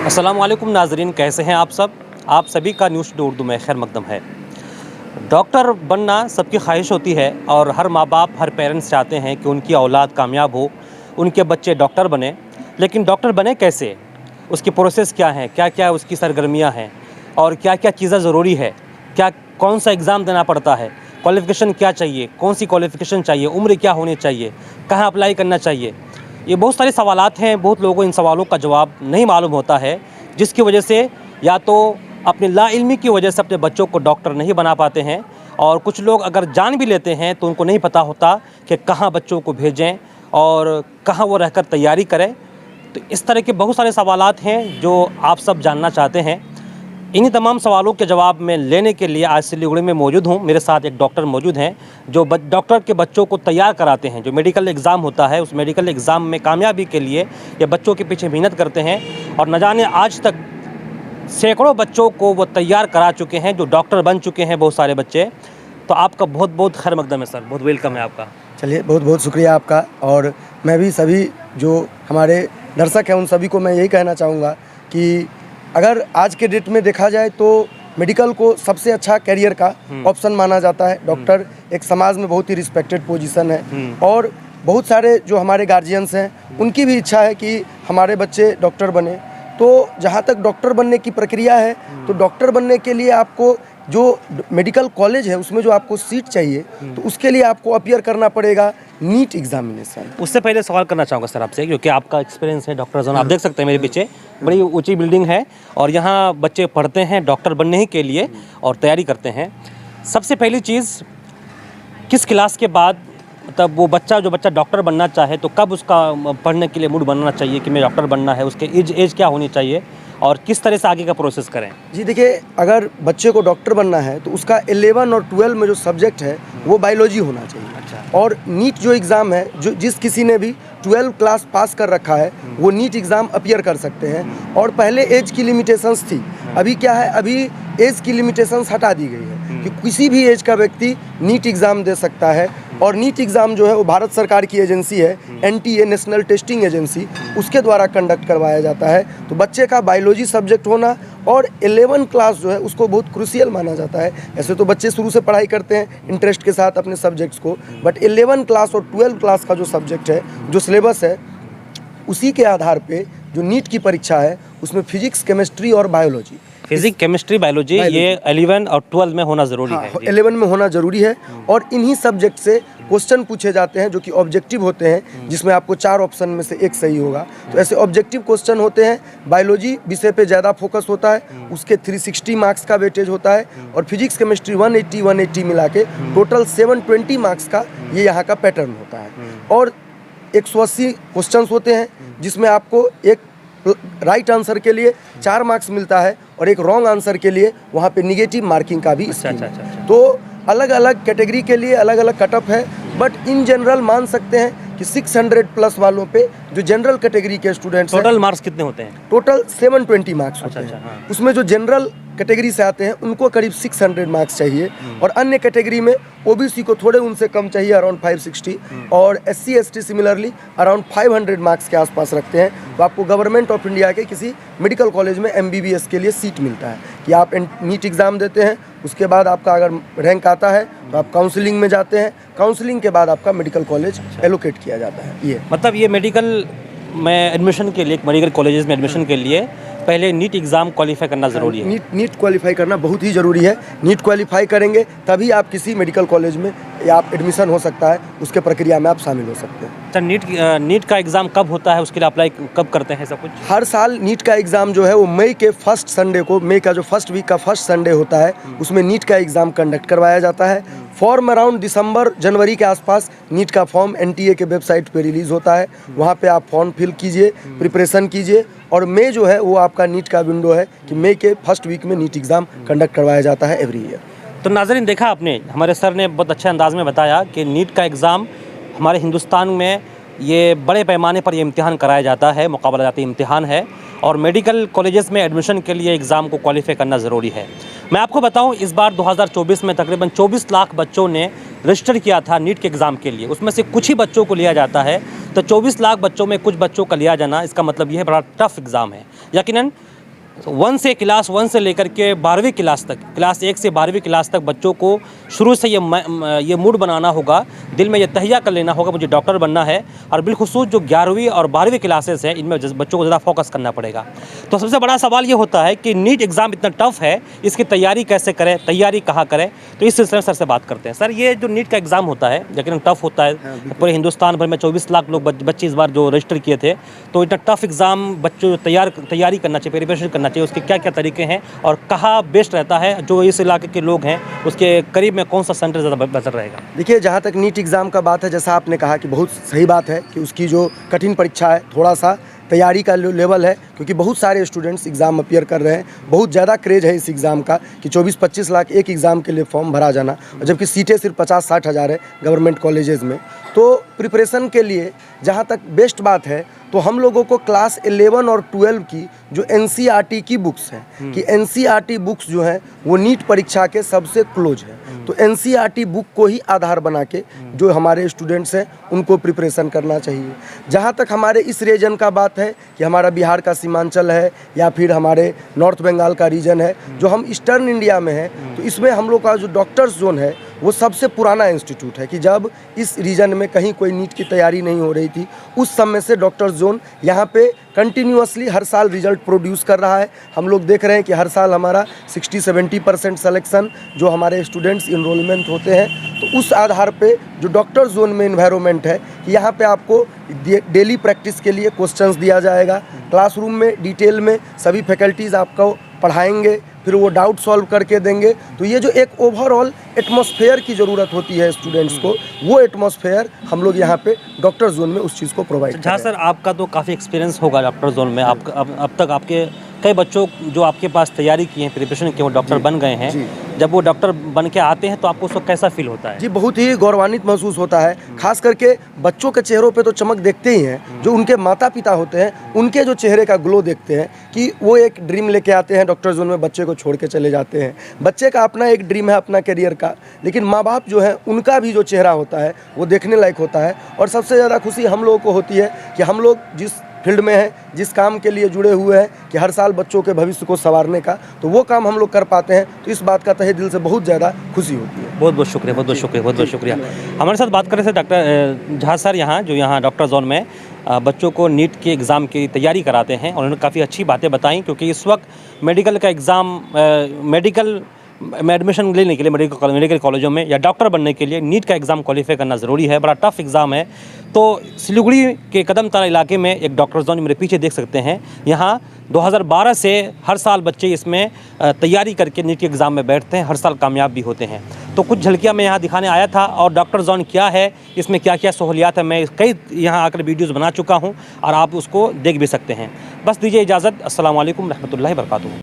अस्सलाम वालेकुम नाजरीन, कैसे हैं आप सब। आप सभी का न्यूज़ टुडे उर्दू में खैर मकदम है। डॉक्टर बनना सबकी ख्वाहिश होती है और हर माँ बाप, हर पेरेंट्स चाहते हैं कि उनकी औलाद कामयाब हो, उनके बच्चे डॉक्टर बने। लेकिन डॉक्टर बने कैसे, उसकी प्रोसेस क्या है, क्या क्या उसकी सरगर्मियाँ हैं और क्या क्या चीज़ें ज़रूरी है, क्या कौन सा एग्ज़ाम देना पड़ता है, क्वालिफ़िकेशन क्या चाहिए, कौन सी क्वालिफ़िकेशन चाहिए, उम्र क्या होनी चाहिए, कहाँ अप्लाई करना चाहिए। ये बहुत सारे सवालात हैं। बहुत लोगों को इन सवालों का जवाब नहीं मालूम होता है, जिसकी वजह से या तो अपनी लाइल्मी की वजह से अपने बच्चों को डॉक्टर नहीं बना पाते हैं, और कुछ लोग अगर जान भी लेते हैं तो उनको नहीं पता होता कि कहाँ बच्चों को भेजें और कहाँ वो रहकर तैयारी करें। तो इस तरह के बहुत सारे सवालात हैं जो आप सब जानना चाहते हैं। इन्हीं तमाम सवालों के जवाब मैं लेने के लिए आज सिलीगुड़ी में मौजूद हूँ। मेरे साथ एक डॉक्टर मौजूद हैं जो डॉक्टर के बच्चों को तैयार कराते हैं। जो मेडिकल एग्ज़ाम होता है, उस मेडिकल एग्ज़ाम में कामयाबी के लिए ये बच्चों के पीछे मेहनत करते हैं और न जाने आज तक सैकड़ों बच्चों को वो तैयार करा चुके हैं, जो डॉक्टर बन चुके हैं बहुत सारे बच्चे। तो आपका बहुत बहुत खैर मकदम है सर, बहुत वेलकम है आपका। चलिए, बहुत बहुत शुक्रिया आपका। और मैं भी सभी जो हमारे दर्शक हैं उन सभी को मैं यही कहना चाहूँगा कि अगर आज के डेट में देखा जाए तो मेडिकल को सबसे अच्छा करियर का ऑप्शन माना जाता है। डॉक्टर एक समाज में बहुत ही रिस्पेक्टेड पोजीशन है और बहुत सारे जो हमारे गार्जियंस हैं उनकी भी इच्छा है कि हमारे बच्चे डॉक्टर बने। तो जहाँ तक डॉक्टर बनने की प्रक्रिया है, तो डॉक्टर बनने के लिए आपको जो मेडिकल कॉलेज है उसमें जो आपको सीट चाहिए, तो उसके लिए आपको अपीयर करना पड़ेगा नीट एग्जामिनेशन। उससे पहले सवाल करना चाहूँगा सर आपसे, क्योंकि आपका एक्सपीरियंस है डॉक्टर जोन। आप देख सकते हैं मेरे पीछे बड़ी ऊंची बिल्डिंग है और यहाँ बच्चे पढ़ते हैं डॉक्टर बनने ही के लिए और तैयारी करते हैं। सबसे पहली चीज़, किस क्लास के बाद, मतलब वो बच्चा जो बच्चा डॉक्टर बनना चाहे तो कब उसका पढ़ने के लिए मूड बनना चाहिए कि मैं डॉक्टर बनना है, उसके एज क्या होनी चाहिए और किस तरह से आगे का प्रोसेस करें? जी देखिए, अगर बच्चे को डॉक्टर बनना है तो उसका 11 और 12 में जो सब्जेक्ट है वो बायोलॉजी होना चाहिए। अच्छा। और नीट जो एग्ज़ाम है, जो जिस किसी ने भी 12 क्लास पास कर रखा है वो नीट एग्ज़ाम अपीयर कर सकते हैं। और पहले एज की लिमिटेशंस थी, अभी क्या है, अभी एज की लिमिटेशंस हटा दी गई है कि किसी भी एज का व्यक्ति नीट एग्ज़ाम दे सकता है। और नीट एग्ज़ाम जो है वो भारत सरकार की एजेंसी है, NTA नेशनल टेस्टिंग एजेंसी, उसके द्वारा कंडक्ट करवाया जाता है। तो बच्चे का बायोलॉजी सब्जेक्ट होना और 11 क्लास जो है उसको बहुत क्रूशियल माना जाता है। ऐसे तो बच्चे शुरू से पढ़ाई करते हैं इंटरेस्ट के साथ अपने सब्जेक्ट्स को, बट 11 क्लास और 12 क्लास का जो सब्जेक्ट है, जो सिलेबस है, उसी के आधार पे जो नीट की परीक्षा है उसमें फिजिक्स, केमिस्ट्री और बायोलॉजी, फिजिक्स, केमिस्ट्री, बायोलॉजी, ये 11 और 12 में होना ज़रूरी है। 11 में होना ज़रूरी है। और इन्हीं सब्जेक्ट से क्वेश्चन पूछे जाते हैं जो कि ऑब्जेक्टिव होते हैं, जिसमें आपको 4 ऑप्शन में से एक सही होगा। तो ऐसे ऑब्जेक्टिव क्वेश्चन होते हैं। बायोलॉजी विषय पे ज़्यादा फोकस होता है, उसके 360 मार्क्स का वेटेज होता है। और फिजिक्स, केमिस्ट्री 180 मिला के टोटल 720 मार्क्स का ये यहाँ का पैटर्न होता है। और 180 क्वेश्चन होते हैं जिसमें आपको एक राइट आंसर के लिए 4 मार्क्स मिलता है और एक रॉन्ग आंसर के लिए वहाँ पे निगेटिव मार्किंग का भी स्कीम है। तो अलग अलग कैटेगरी के लिए अलग अलग कटअप है, बट इन जनरल मान सकते हैं कि 600 प्लस वालों पे जो जनरल कैटेगरी के स्टूडेंट्स हैं, टोटल मार्क्स कितने होते हैं? टोटल 720 मार्क्स होते हैं। हाँ। उसमें जो जनरल कैटेगरी से आते हैं उनको करीब 600 मार्क्स चाहिए और अन्य कैटेगरी में OBC को थोड़े उनसे कम चाहिए, अराउंड 560, और SC ST similarly around 500 marks के आसपास रखते हैं। तो आपको गवर्नमेंट ऑफ इंडिया के किसी मेडिकल कॉलेज में MBBS के लिए सीट मिलता है कि आप नीट एग्ज़ाम देते हैं, उसके बाद आपका अगर रैंक आता है तो आप काउंसलिंग में जाते हैं, काउंसलिंग के बाद आपका मेडिकल कॉलेज एलोकेट किया जाता है। ये मतलब ये मेडिकल में एडमिशन के लिए, मेडिकल कॉलेजेस में एडमिशन के लिए पहले नीट एग्ज़ाम क्वालिफाई करना ज़रूरी है। नीट क्वालिफाई करना बहुत ही ज़रूरी है। नीट क्वालिफाई करेंगे तभी आप किसी मेडिकल कॉलेज में आप एडमिशन हो सकता है, उसके प्रक्रिया में आप शामिल हो सकते हैं। सर, नीट का एग्ज़ाम कब होता है, उसके लिए अप्लाई कब करते हैं सब कुछ? हर साल नीट का एग्ज़ाम जो है वो मई के फर्स्ट संडे को, मई का जो फर्स्ट वीक का फर्स्ट संडे होता है, उसमें नीट का एग्ज़ाम कंडक्ट करवाया जाता है। फॉर्म अराउंड दिसंबर जनवरी के आसपास नीट का फॉर्म NTA के वेबसाइट पे रिलीज़ होता है। वहाँ पे आप फॉर्म फिल कीजिए, प्रिपरेशन कीजिए, और मई जो है वो आपका नीट का विंडो है कि मई के फर्स्ट वीक में नीट एग्ज़ाम कंडक्ट करवाया जाता है एवरी ईयर। तो नाज़रीन, देखा आपने, हमारे सर ने बहुत अच्छे अंदाज में बताया कि नीट का एग्ज़ाम हमारे हिंदुस्तान में ये बड़े पैमाने पर ये इम्तिहान कराया जाता है, मुकाबला जाती इम्तिहान है, और मेडिकल कॉलेजेस में एडमिशन के लिए एग्ज़ाम को क्वालिफाई करना ज़रूरी है। मैं आपको बताऊं, इस बार 2024 में तकरीबन 24 लाख बच्चों ने रजिस्टर किया था नीट के एग्ज़ाम के लिए। उसमें से कुछ ही बच्चों को लिया जाता है। तो 24 लाख बच्चों में कुछ बच्चों का लिया जाना, इसका मतलब ये है बड़ा टफ एग्ज़ाम है। यकीनन 1 से क्लास 1 से लेकर के 12वीं क्लास तक, क्लास 1 से 12वीं क्लास तक बच्चों को शुरू से ये मूड बनाना होगा, दिल में ये तहिया कर लेना होगा मुझे डॉक्टर बनना है। और बिलखुसूस जो 11वीं और 12वीं क्लासेस हैं, इनमें बच्चों को ज़्यादा फोकस करना पड़ेगा। तो सबसे बड़ा सवाल ये होता है कि नीट एग्ज़ाम इतना टफ है, इसकी तैयारी कैसे करें, तैयारी कहाँ करें? तो इस सिलसिले में सर से बात करते हैं। सर, ये जो नीट का एग्ज़ाम होता है, यकीनन टफ होता है, पूरे हिंदुस्तान भर में 24 लाख लोग बच्चे इस बार जो रजिस्टर किए थे, तो इतना टफ एग्ज़ाम बच्चों तैयारी करना चाहिए, प्रिपरेशन करना चाहिए, उसके क्या क्या तरीके हैं और कहाँ बेस्ट रहता है, जो इस इलाके के लोग हैं उसके करीब में कौन सा सेंटर ज़्यादा बेहतर रहेगा? देखिए, जहाँ तक नीट एग्ज़ाम का बात है, जैसा आपने कहा कि बहुत सही बात है कि उसकी जो कठिन परीक्षा है, थोड़ा सा तैयारी का लेवल है, क्योंकि बहुत सारे स्टूडेंट्स एग्ज़ाम अपीयर कर रहे हैं। बहुत ज़्यादा क्रेज़ है इस एग्ज़ाम का कि 24-25 लाख एक एग्ज़ाम के लिए फॉर्म भरा जाना, और जबकि सीटें सिर्फ 50-60 हज़ार है गवर्नमेंट कॉलेजेस में। तो प्रिपरेशन के लिए जहाँ तक बेस्ट बात है, तो हम लोगों को क्लास 11 और 12 की जो NCERT की बुक्स हैं, कि NCERT बुक्स जो हैं वो नीट परीक्षा के सबसे क्लोज है। तो NCERT बुक को ही आधार बना के जो हमारे स्टूडेंट्स हैं उनको प्रिपरेशन करना चाहिए। जहाँ तक हमारे इस रीजन का बात है कि हमारा बिहार का सीमांचल है या फिर हमारे नॉर्थ बंगाल का रीजन है, जो हम ईस्टर्न इंडिया में है, तो इसमें हम लोग का जो डॉक्टर्स जोन है वो सबसे पुराना इंस्टीट्यूट है। कि जब इस रीजन में कहीं कोई नीट की तैयारी नहीं हो रही थी, उस समय से डॉक्टर्स जोन यहाँ पे कंटिन्यूअसली हर साल रिजल्ट प्रोड्यूस कर रहा है। हम लोग देख रहे हैं कि हर साल हमारा 60-70% सिलेक्शन जो हमारे स्टूडेंट्स इनरोलमेंट होते हैं, तो उस आधार पे जो डॉक्टर जोन में इन्वायरमेंट है कि यहाँ पे आपको डेली प्रैक्टिस के लिए क्वेश्चंस दिया जाएगा, क्लासरूम में डिटेल में सभी फैकल्टीज़ आपको पढ़ाएंगे, फिर वो डाउट सॉल्व करके देंगे। तो ये जो एक ओवरऑल एटमॉस्फेयर की ज़रूरत होती है स्टूडेंट्स को, वो एटमॉस्फेयर हम लोग यहाँ पे डॉक्टर जोन में उस चीज़ को प्रोवाइड करते हैं। सर, आपका तो काफ़ी एक्सपीरियंस होगा डॉक्टर जोन में। आप अब तक आपके कई बच्चों जो आपके पास तैयारी की हैं, प्रिपरेशन की, वो डॉक्टर बन गए हैं। जब वो डॉक्टर बन के आते हैं तो आपको उसको कैसा फील होता है? जी, बहुत ही गौरवान्वित महसूस होता है। खास करके बच्चों के चेहरों पे तो चमक देखते ही हैं, जो उनके माता पिता होते हैं उनके जो चेहरे का ग्लो देखते हैं कि वो एक ड्रीम लेके आते हैं डॉक्टर जोन में, बच्चे को छोड़ के चले जाते हैं। बच्चे का अपना एक ड्रीम है अपना करियर का, लेकिन माँ बाप जो है उनका भी जो चेहरा होता है वो देखने लायक होता है। और सबसे ज़्यादा खुशी हम लोगों को होती है कि हम लोग जिस फील्ड में हैं, जिस काम के लिए जुड़े हुए हैं कि हर साल बच्चों के भविष्य को संवारने का, तो वो काम हम लोग कर पाते हैं। तो इस बात का तहे दिल से बहुत ज़्यादा खुशी होती है। बहुत बहुत शुक्रिया, बहुत बहुत शुक्रिया, बहुत बहुत शुक्रिया। हमारे साथ बात कर रहे थे डॉक्टर झा सर, यहाँ डॉक्टर जोन में बच्चों को नीट के एग्ज़ाम की तैयारी कराते हैं, और उन्होंने काफ़ी अच्छी बातें बताई, क्योंकि इस वक्त मेडिकल का एग्ज़ाम, मेडिकल में एडमिशन लेने के लिए मेडिकल कॉलेजों में या डॉक्टर बनने के लिए नीट का एग्ज़ाम क्वालिफाई करना ज़रूरी है। बड़ा टफ एग्ज़ाम है। तो सिलीगुड़ी के कदमताला इलाके में एक डॉक्टर जोन मेरे पीछे देख सकते हैं, यहाँ 2012 से हर साल बच्चे इसमें तैयारी करके नीट के एग्ज़ाम में बैठते हैं, हर साल कामयाब भी होते हैं। तो कुछ झलकियाँ मैं यहाँ दिखाने आया था, और डॉक्टर जोन क्या है, इसमें क्या क्या सहूलियात है, मैं कई यहाँ आकर वीडियोज़ बना चुका हूँ और आप उसको देख भी सकते हैं। बस दीजिए इजाज़त। अस्सलाम वालेकुम रहमतुल्लाहि व बरकातुहू।